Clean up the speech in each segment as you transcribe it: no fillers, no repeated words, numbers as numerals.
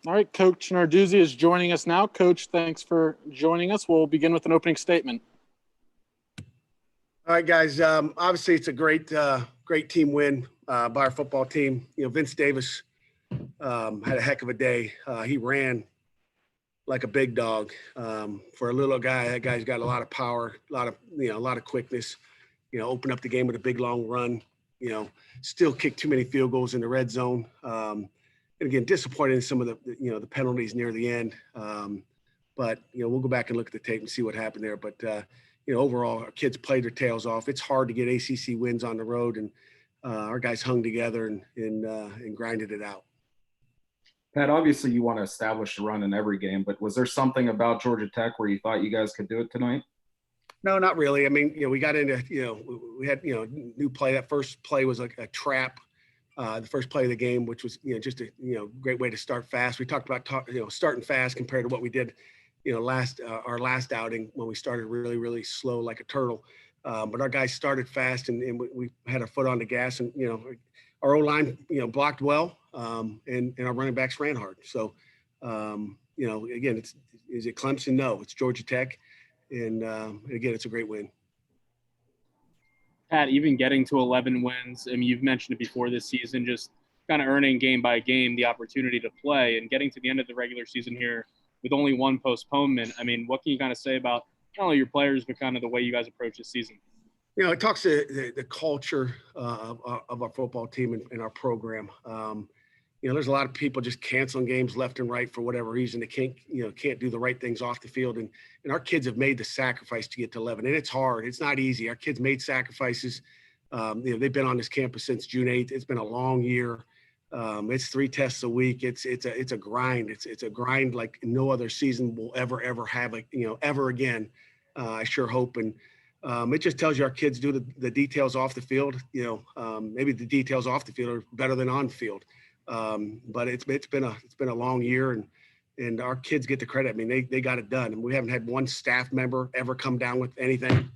All right, Coach Narduzzi is joining us now. Coach, thanks for joining us. We'll begin with an opening statement. All right, guys. Obviously, it's a great team win by our football team. Vince Davis had a heck of a day. He ran like a big dog. For a little guy, that guy's got a lot of power, a lot of quickness. Open up the game with a big long run. Still kicked too many field goals in the red zone. And again, disappointed in some of the penalties near the end. But we'll go back and look at the tape and see what happened there. But overall, our kids played their tails off. It's hard to get ACC wins on the road, and our guys hung together and grinded it out. Pat, obviously you want to establish a run in every game, but was there something about Georgia Tech where you thought you guys could do it tonight? No, not really. I mean, we got into, we had, new play. That first play was like a trap. The first play of the game, which was, just a, great way to start fast. We talked about, starting fast compared to what we did, our last outing when we started really, really slow like a turtle. But our guys started fast and we had our foot on the gas, and, our O-line, blocked well, and our running backs ran hard. So, again, is it Clemson? No, it's Georgia Tech. And again, it's a great win. Pat, even getting to 11 wins, I mean, you've mentioned it before this season, just kind of earning game by game the opportunity to play and getting to the end of the regular season here with only one postponement. I mean, what can you kind of say about not only your players, but kind of the way you guys approach this season? It talks to the culture of our football team and our program. There's a lot of people just canceling games left and right for whatever reason. They can't do the right things off the field. And our kids have made the sacrifice to get to 11. And it's hard. It's not easy. Our kids made sacrifices. They've been on this campus since June 8th. It's been a long year. It's 3 tests a week. It's a grind. It's a grind like no other season will ever have, ever again. I sure hope. And it just tells you our kids do the details off the field. Maybe the details off the field are better than on the field. But it's been a long year, and our kids get the credit. I mean, they got it done, and we haven't had one staff member ever come down with anything,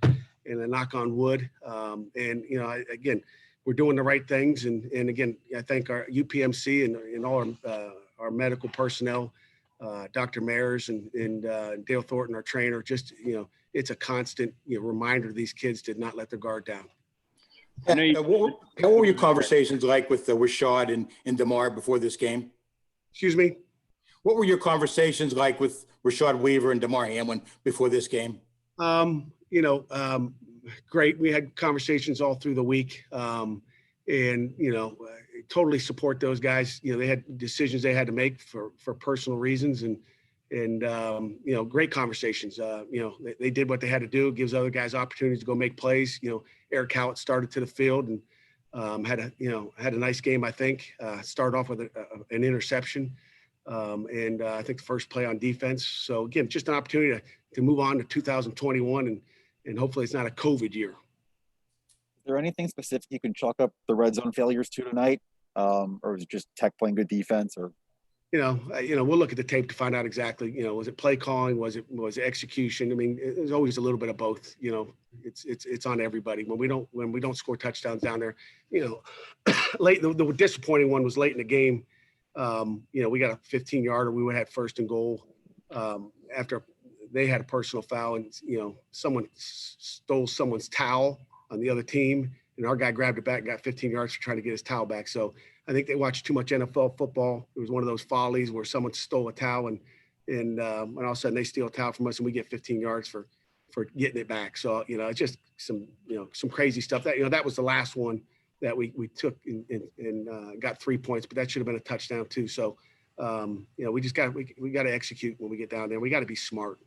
and a knock on wood. Again, we're doing the right things. And again, I thank our UPMC and all our medical personnel, Dr. Mayers and Dale Thornton, our trainer. Just, it's a constant reminder to these kids to not let their guard down. What were your conversations like with Rashad and DeMar before this game? Excuse me? What were your conversations like with Rashad Weaver and DeMar Hamlin before this game? Great. We had conversations all through the week, totally support those guys. They had decisions they had to make for personal reasons, and great conversations. They did what they had to do. It gives other guys opportunities to go make plays. Eric Howett started to the field and had a nice game. I think started off with an interception, and I think the first play on defense. So again, just an opportunity to move on to 2021, and hopefully it's not a COVID year. Is there anything specific you can chalk up the red zone failures to tonight, or was it just Tech playing good defense? Or we'll look at the tape to find out exactly. Was it play calling? Was it execution? I mean, there's always a little bit of both. It's on everybody. When we don't score touchdowns down there, late. The disappointing one was late in the game. We got a 15-yarder. We would have had first and goal after they had a personal foul, and someone stole someone's towel on the other team, and our guy grabbed it back and got 15 yards for trying to get his towel back. So I think they watched too much NFL football. It was one of those follies where someone stole a towel, and all of a sudden they steal a towel from us, and we get 15 yards for getting it back. So it's just some crazy stuff. That was the last one that we took and got 3 points, but that should have been a touchdown too. So we just got to execute when we get down there. We got to be smart.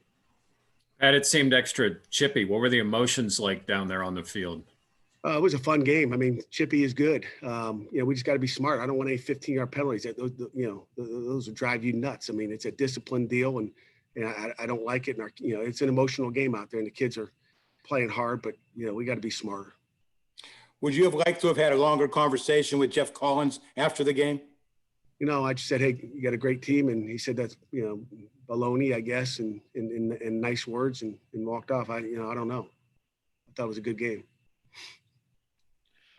And it seemed extra chippy. What were the emotions like down there on the field? It was a fun game. I mean, chippy is good. We just got to be smart. I don't want any 15-yard penalties. Those will drive you nuts. I mean, it's a discipline deal, and I don't like it. And it's an emotional game out there, and the kids are playing hard, but we got to be smarter. Would you have liked to have had a longer conversation with Jeff Collins after the game? I just said, hey, you got a great team. And he said that's, baloney, I guess, and nice words, and walked off. I don't know. I thought it was a good game.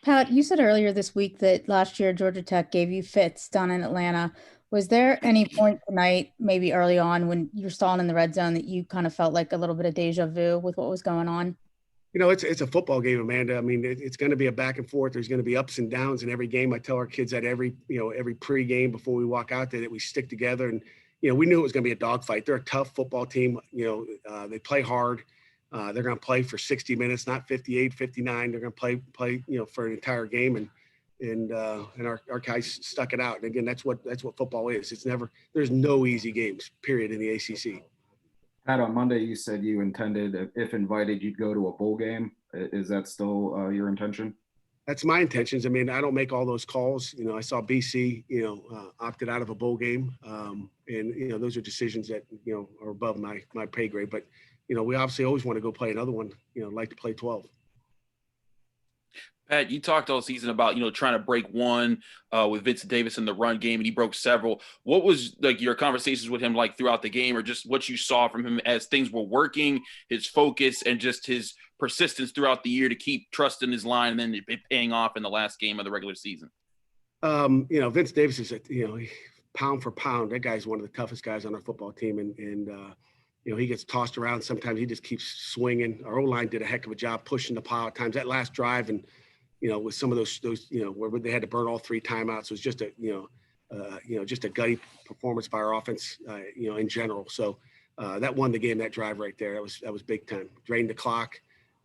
Pat, you said earlier this week that last year Georgia Tech gave you fits down in Atlanta. Was there any point tonight, maybe early on, when you're stalling in the red zone that you kind of felt like a little bit of deja vu with what was going on? It's a football game, Amanda. I mean, it's going to be a back and forth. There's going to be ups and downs in every game. I tell our kids that every pregame before we walk out there that we stick together. And, we knew it was going to be a dogfight. They're a tough football team. They play hard. They're going to play for 60 minutes, not 58, 59. They're going to play, for an entire game. And our guys stuck it out. And again, that's what football is. There's no easy games, period, in the ACC. Pat, on Monday, you said you intended, if invited, you'd go to a bowl game. Is that still your intention? That's my intentions. I mean, I don't make all those calls. I saw BC, opted out of a bowl game. And those are decisions that, are above my pay grade. But, we obviously always want to go play another one, like to play 12. Pat, you talked all season about, trying to break one with Vincent Davis in the run game, and he broke several. What was like your conversations with him like throughout the game, or just what you saw from him as things were working, his focus and just his persistence throughout the year to keep trusting his line and then it paying off in the last game of the regular season? Vince Davis is, pound for pound, that guy's one of the toughest guys on our football team. And he gets tossed around. Sometimes he just keeps swinging. Our O-line did a heck of a job pushing the pile at times. That last drive and, with some of those, where they had to burn all 3 timeouts, was just just a gutty performance by our offense, in general. So that won the game, that drive right there. That was big time. Drained the clock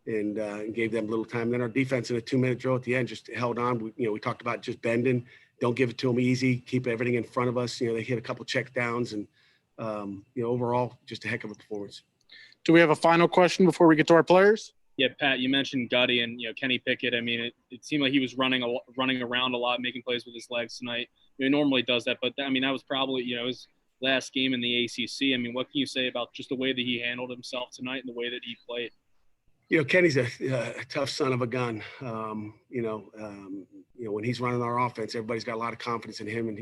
and gave them a little time. Then our defense in a 2-minute drill at the end just held on. We talked about just bending. Don't give it to them easy. Keep everything in front of us. They hit a couple check downs and, overall, just a heck of a performance. Do we have a final question before we get to our players? Yeah, Pat, you mentioned Gutty and Kenny Pickett. I mean, it seemed like he was running around a lot, making plays with his legs tonight. He normally does that, but that was probably his last game in the ACC. I mean, what can you say about just the way that he handled himself tonight and the way that he played? Kenny's a tough son of a gun. When he's running our offense, everybody's got a lot of confidence in him, and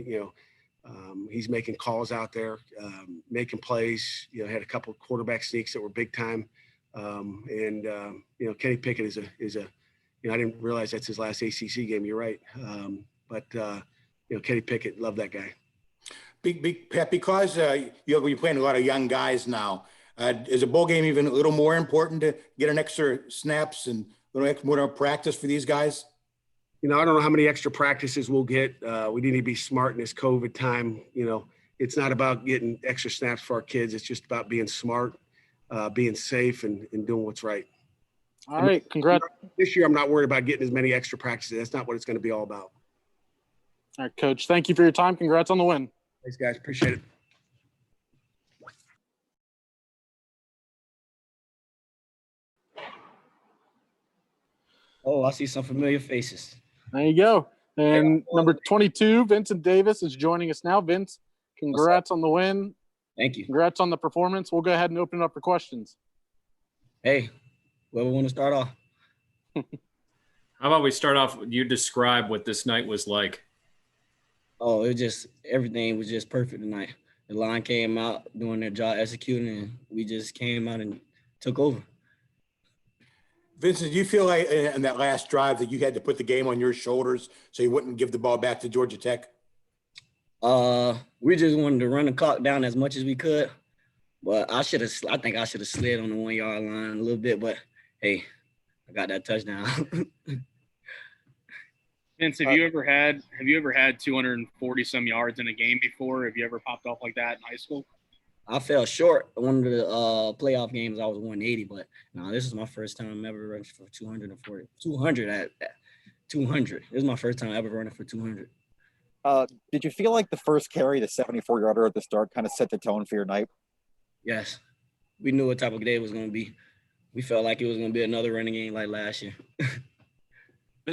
he's making calls out there, making plays. Had a couple of quarterback sneaks that were big time. Kenny Pickett is a I didn't realize that's his last ACC game. You're right. Kenny Pickett, love that guy. Big Pat, because you're playing a lot of young guys now. Is a bowl game even a little more important to get an extra snaps and a little more practice for these guys? I don't know how many extra practices we'll get. We need to be smart in this COVID time. It's not about getting extra snaps for our kids. It's just about being smart, being safe, and doing what's right. All right, congrats. This year, I'm not worried about getting as many extra practices. That's not what it's going to be all about. All right, Coach, thank you for your time. Congrats on the win. Thanks, guys. Appreciate it. Oh, I see some familiar faces. There you go. And number 22, Vincent Davis, is joining us now. Vince, congrats on the win. Thank you. Congrats on the performance. We'll go ahead and open it up for questions. Hey, whoever want to start off. How about we start off, you describe what this night was like? Oh, everything was just perfect tonight. The line came out doing their job, executing, and we just came out and took over. Vincent, do you feel like in that last drive that you had to put the game on your shoulders so you wouldn't give the ball back to Georgia Tech? We just wanted to run the clock down as much as we could, but I think I should have slid on the 1-yard line a little bit, but hey, I got that touchdown. Vince, have you ever had 240 some yards in a game before? Have you ever popped off like that in high school? I fell short. One of the playoff games, I was 180, but no, this is my first time ever running for 240. 200 at 200. This is my first time ever running for 200. Did you feel like the first carry, the 74-yarder at the start, kind of set the tone for your night? Yes. We knew what type of day it was going to be. We felt like it was going to be another running game like last year.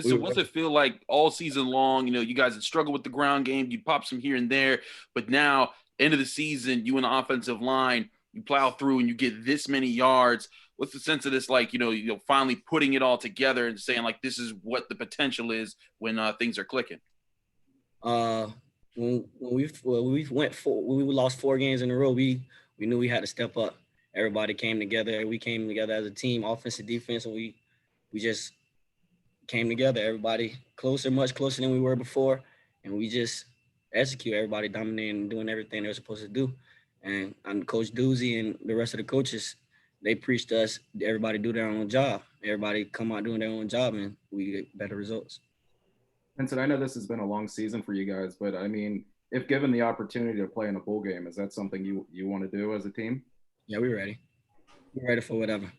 So what's it feel like all season long? You guys had struggled with the ground game. You pop some here and there, but now end of the season, you and the offensive line, you plow through and you get this many yards. What's the sense of this like? Finally putting it all together and saying like this is what the potential is when things are clicking. When we lost 4 games in a row, we knew we had to step up. Everybody came together. We came together as a team, offense and defense, and we just came together. Everybody much closer than we were before, and we just execute. Everybody dominating and doing everything they're supposed to do. And Coach Doozy and the rest of the coaches, they preached to us, everybody do their own job. Everybody come out doing their own job, and we get better results. Vincent, I know this has been a long season for you guys, but I mean, if given the opportunity to play in a bowl game, is that something you want to do as a team? Yeah, we're ready. We're ready for whatever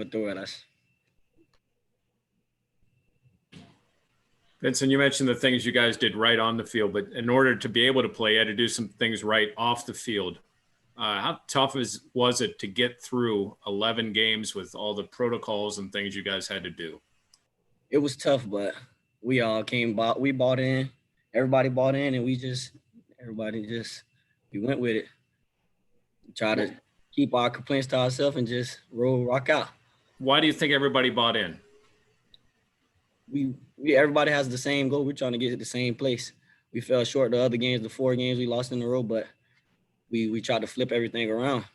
throw at us. Vincent, you mentioned the things you guys did right on the field, but in order to be able to play, you had to do some things right off the field. How tough was it to get through 11 games with all the protocols and things you guys had to do? It was tough, but we all we bought in. Everybody bought in, and we went with it. Try to keep our complaints to ourselves and just rock out. Why do you think everybody bought in? Everybody has the same goal. We're trying to get to the same place. We fell short the other games, the 4 games we lost in a row, but we tried to flip everything around.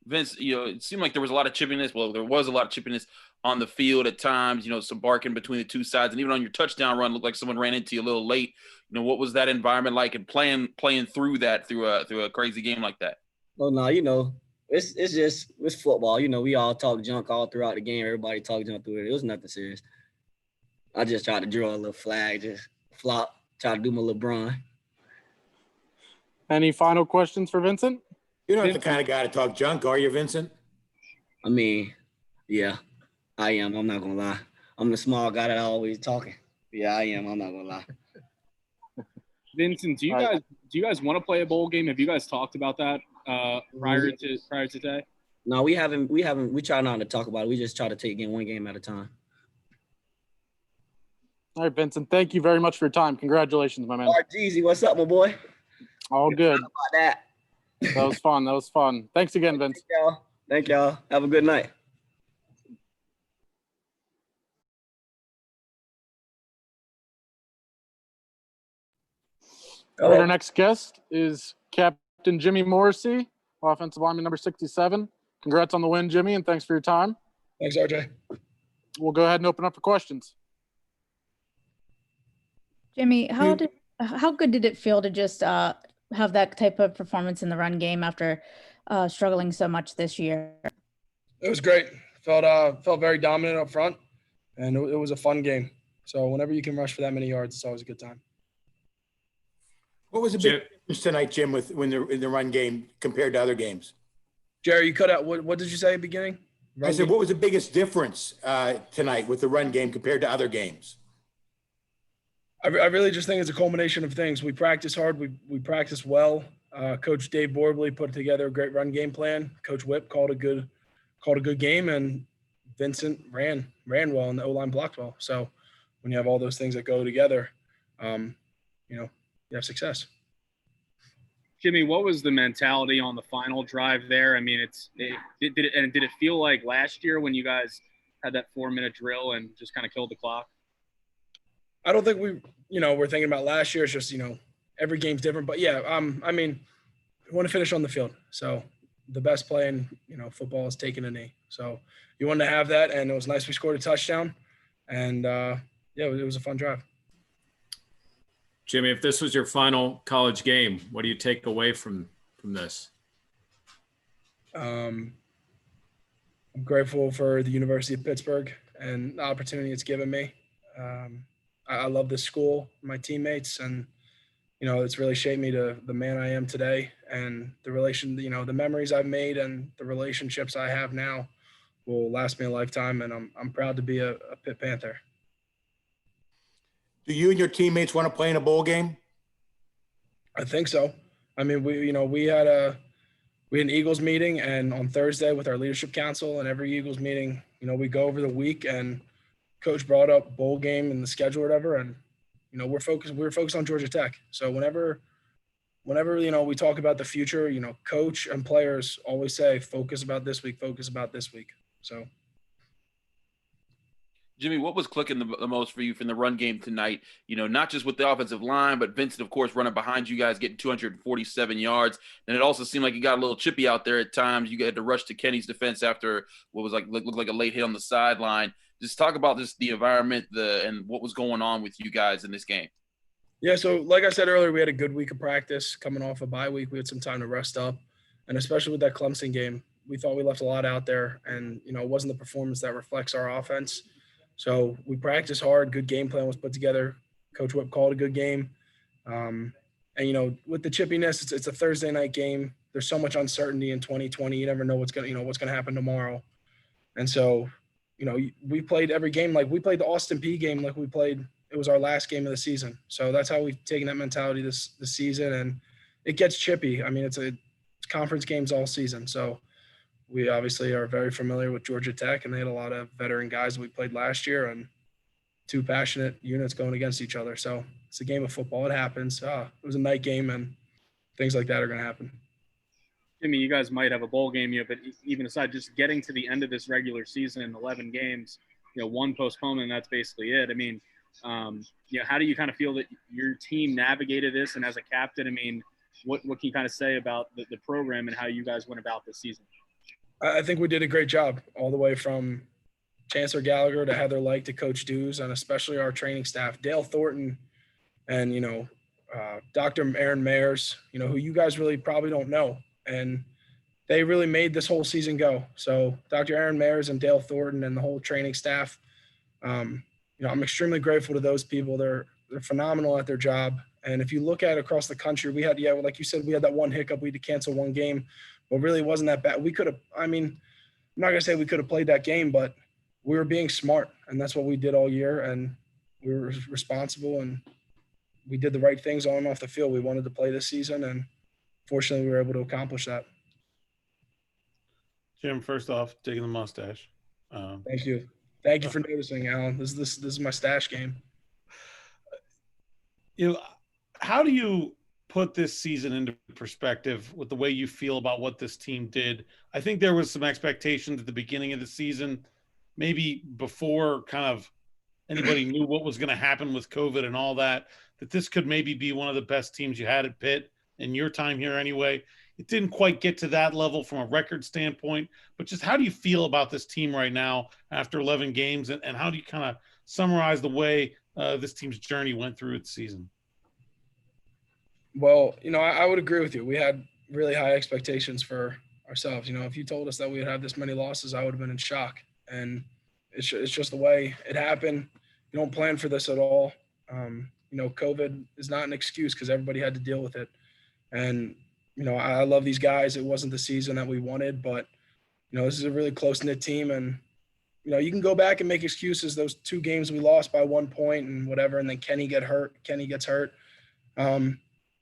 Vince, it seemed like there was a lot of chippiness. Well, there was a lot of chippiness on the field at times, some barking between the two sides. And even on your touchdown run, looked like someone ran into you a little late. What was that environment like and playing through that, through a crazy game like that? Oh, no, it's football. We all talk junk all throughout the game. Everybody talk junk through it. It was nothing serious. I just tried to draw a little flag, just flop, try to do my LeBron. Any final questions for Vincent? You're not the kind of guy to talk junk, are you, Vincent? I mean, yeah, I am. I'm not gonna lie. I'm the small guy that always talking. Yeah, I am. I'm not gonna lie. Vincent, do you guys want to play a bowl game? Have you guys talked about that prior to today? No, we haven't. We try not to talk about it. We just try to take one game at a time. All right, Vincent, thank you very much for your time. Congratulations, my man. All right, Jeezy, what's up, my boy? All good. How about that? That was fun. Thanks again, Vince. Thank y'all. Have a good night. All right, our next guest is Captain Jimmy Morrissey, offensive lineman number 67. Congrats on the win, Jimmy, and thanks for your time. Thanks, RJ. We'll go ahead and open up for questions. Jimmy, how good did it feel to just have that type of performance in the run game after struggling so much this year? It was great. Felt very dominant up front, and it was a fun game. So whenever you can rush for that many yards, it's always a good time. What was the big difference tonight, Jim, in the run game compared to other games? Jerry, you cut out. What did you say at the beginning? I said, what was the biggest difference tonight with the run game compared to other games? I really just think it's a culmination of things. We practice hard. We practice well. Coach Dave Borbley put together a great run game plan. Coach Whip called a good game, and Vincent ran well, and the O-line blocked well. So when you have all those things that go together, you have success. Jimmy, what was the mentality on the final drive there? I mean, did it feel like last year when you guys had that 4-minute drill and just kind of killed the clock? I don't think we're thinking about last year. It's just, every game's different. But yeah, I mean, we want to finish on the field. So the best play in, football is taking a knee. So you wanted to have that, and it was nice we scored a touchdown. And it was a fun drive. Jimmy, if this was your final college game, what do you take away from this? I'm grateful for the University of Pittsburgh and the opportunity it's given me. I love this school, my teammates, and, it's really shaped me to the man I am today. And the memories I've made and the relationships I have now will last me a lifetime. And I'm proud to be a Pitt Panther. Do you and your teammates want to play in a bowl game? I think so. I mean, we had an Eagles meeting, and on Thursday with our leadership council, and every Eagles meeting, we go over the week, and Coach brought up bowl game and the schedule or whatever, and we're focused on Georgia Tech. So whenever we talk about the future, coach and players always say focus about this week. So Jimmy, what was clicking the most for you from the run game tonight? Not just with the offensive line, but Vincent, of course, running behind you guys, getting 247 yards. And it also seemed like you got a little chippy out there at times. You had to rush to Kenny's defense after what was looked like a late hit on the sideline. Just talk about the environment, and what was going on with you guys in this game. Yeah, so like I said earlier, we had a good week of practice coming off a bye week. We had some time to rest up, and especially with that Clemson game, we thought we left a lot out there, and it wasn't the performance that reflects our offense. So we practiced hard. Good game plan was put together. Coach Whip called a good game, and with the chippiness, it's a Thursday night game. There's so much uncertainty in 2020. You never know what's gonna happen tomorrow, and so we played every game like we played the Austin P game like we played. It was our last game of the season. So that's how we've taken that mentality this season. And it gets chippy. I mean, it's conference games all season. So we obviously are very familiar with Georgia Tech, and they had a lot of veteran guys that we played last year and two passionate units going against each other. So it's a game of football. It happens. It was a night game, and things like that are going to happen. Jimmy, you guys might have a bowl game, but even aside, just getting to the end of this regular season, 11 games, one postponement, that's basically it. I mean, how do you kind of feel that your team navigated this? And as a captain, I mean, what can you kind of say about the program and how you guys went about this season? I think we did a great job all the way from Chancellor Gallagher to Heather Lyke to Coach Dews, and especially our training staff, Dale Thornton and, Dr. Aaron Mayers, who you guys really probably don't know. And they really made this whole season go. So Dr. Aaron Mayers and Dale Thornton and the whole training staff, I'm extremely grateful to those people. They're phenomenal at their job. And if you look at across the country, we had, like you said, we had that one hiccup. We had to cancel one game, but really it wasn't that bad. We could have, I'm not going to say we could have played that game, but we were being smart, and that's what we did all year. And we were responsible, and we did the right things on and off the field. We wanted to play this season, and fortunately we were able to accomplish that. Jim, first off, taking the mustache. Thank you. Thank you for noticing, Alan. This is my stash game. How do you put this season into perspective with the way you feel about what this team did? I think there was some expectations at the beginning of the season, maybe before kind of anybody knew what was going to happen with COVID and all that this could maybe be one of the best teams you had at Pitt in your time here anyway. It didn't quite get to that level from a record standpoint, but just how do you feel about this team right now after 11 games, and how do you kind of summarize the way this team's journey went through its season? Well, I would agree with you. We had really high expectations for ourselves. If you told us that we would have this many losses, I would have been in shock. And it's just the way it happened. You don't plan for this at all. COVID is not an excuse because everybody had to deal with it. And I love these guys. It wasn't the season that we wanted, but, this is a really close-knit team. And, you can go back and make excuses. Those two games we lost by 1 point and whatever, and then Kenny gets hurt.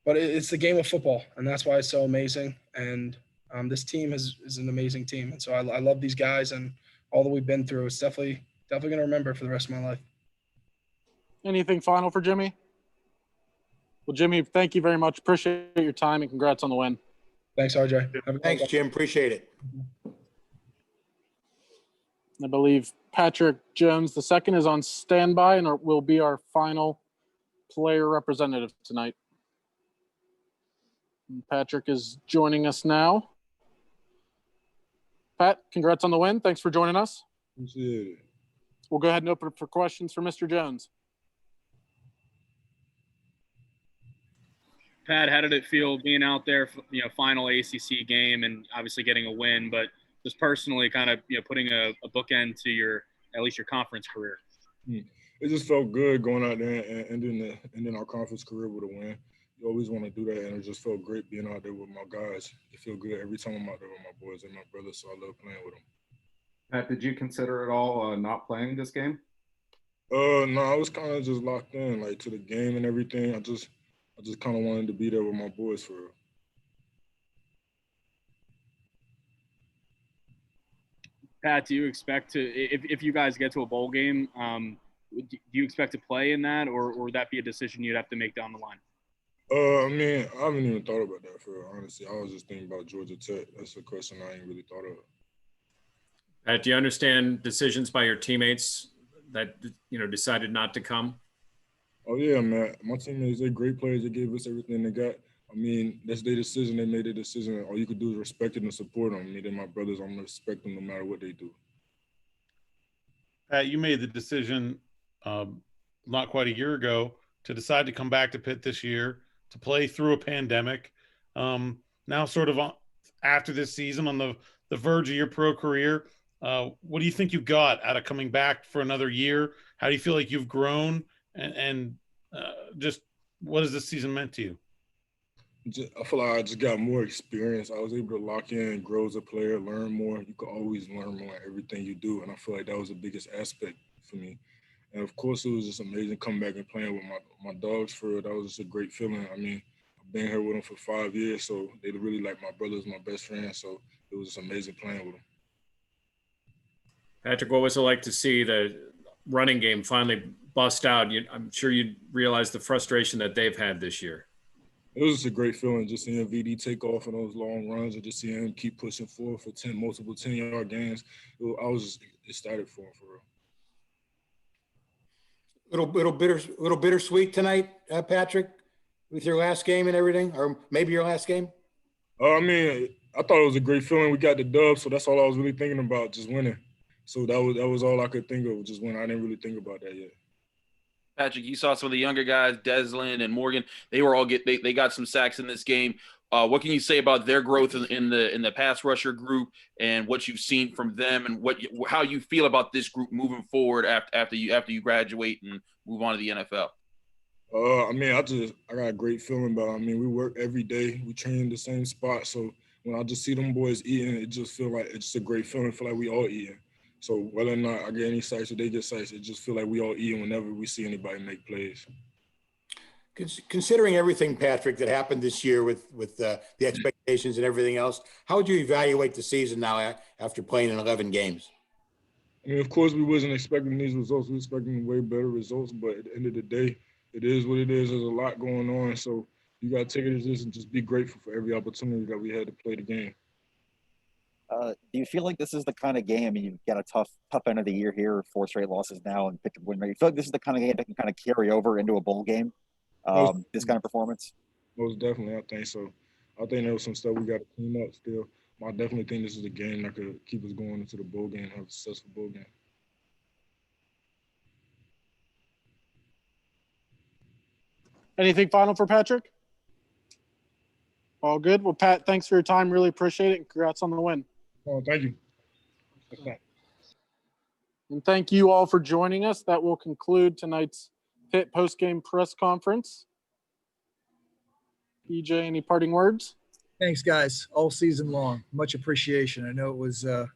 But it's the game of football, and that's why it's so amazing. And this team is an amazing team. And so I love these guys and all that we've been through. It's definitely going to remember for the rest of my life. Anything final for Jimmy? Well, Jimmy, thank you very much. Appreciate your time, and congrats on the win. Thanks, RJ. Thanks, Jim. Appreciate it. I believe Patrick Jones II is on standby and will be our final player representative tonight. And Patrick is joining us now. Pat, congrats on the win. Thanks for joining us. Appreciate it. We'll go ahead and open up for questions for Mr. Jones. Pat, how did it feel being out there, final ACC game and obviously getting a win, but just personally kind of, putting a bookend to at least your conference career? It just felt good going out there and ending our conference career with a win. You always want to do that, and it just felt great being out there with my guys. It feel good every time I'm out there with my boys and my brothers, so I love playing with them. Pat, did you consider at all not playing this game? No, I was kind of just locked in, like, to the game and everything. I just kind of wanted to be there with my boys for real. Pat, do you expect to, if you guys get to a bowl game, do you expect to play in that, or would that be a decision you'd have to make down the line? I haven't even thought about that, for real, honestly. I was just thinking about Georgia Tech. That's a question I ain't really thought of. Pat, do you understand decisions by your teammates that, decided not to come? Oh, yeah, man. My teammates, they're great players. They gave us everything they got. That's their decision. They made their decision. All you could do is respect it and support them. They're my brothers. I'm going to respect them no matter what they do. Pat, you made the decision not quite a year ago to decide to come back to Pitt this year, to play through a pandemic. Now sort of after this season, on the verge of your pro career, what do you think you got out of coming back for another year? How do you feel like you've grown, and just what has this season meant to you? I feel like I just got more experience. I was able to lock in, grow as a player, learn more. You can always learn more in everything you do, and I feel like that was the biggest aspect for me. And of course, it was just amazing coming back and playing with my dogs. For real, that was just a great feeling. I mean, I've been here with them for 5 years, so they really like my brothers, my best friends. So it was just amazing playing with them. Patrick, what was it like to see the running game finally bust out? I'm sure you realize the frustration that they've had this year. It was just a great feeling, just seeing VD take off in those long runs and just seeing him keep pushing forward for multiple 10-yard gains. I was just excited for him, for real. Little bittersweet tonight, Patrick, with your last game and everything, or maybe your last game. I mean, I thought it was a great feeling. We got the dub, so that's all I was really thinking about, just winning. So that was all I could think of, just winning. I didn't really think about that yet. Patrick, you saw some of the younger guys, Deslin and Morgan. They were all they got some sacks in this game. What can you say about their growth in the pass rusher group and what you've seen from them, and how you feel about this group moving forward after you graduate and move on to the NFL? I mean, I got a great feeling about it. I mean, we work every day. We train in the same spot. So when I just see them boys eating, it just feel like it's just a great feeling. I feel like we all eating. So whether or not I get any sacks or they get sacks, it just feel like we all eating whenever we see anybody make plays. Considering everything, Patrick, that happened this year with the expectations and everything else, how would you evaluate the season now after playing in 11 games? I mean, of course, we wasn't expecting these results. We were expecting way better results. But at the end of the day, it is what it is. There's a lot going on. So you got to take it as this and just be grateful for every opportunity that we had to play the game. Do you feel like this is the kind of game? I mean, you've got a tough end of the year here, 4 straight losses now, and pick up win rate. You feel like this is the kind of game that can kind of carry over into a bowl game? This kind of performance? Most definitely, I think so. I think there was some stuff we got to clean up still. I definitely think this is a game that could keep us going into the bowl game and have a successful bowl game. Anything final for Patrick? All good. Well, Pat, thanks for your time. Really appreciate it. And congrats on the win. Oh, thank you. And thank you all for joining us. That will conclude tonight's Pitt postgame press conference. EJ, any parting words? Thanks, guys, all season long. Much appreciation. I know it was a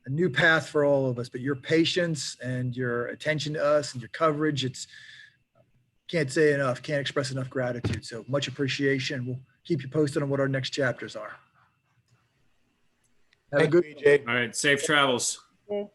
new path for all of us, but your patience and your attention to us and your coverage, can't say enough, can't express enough gratitude. So much appreciation. We'll keep you posted on what our next chapters are. Have a good All right, safe travels. day.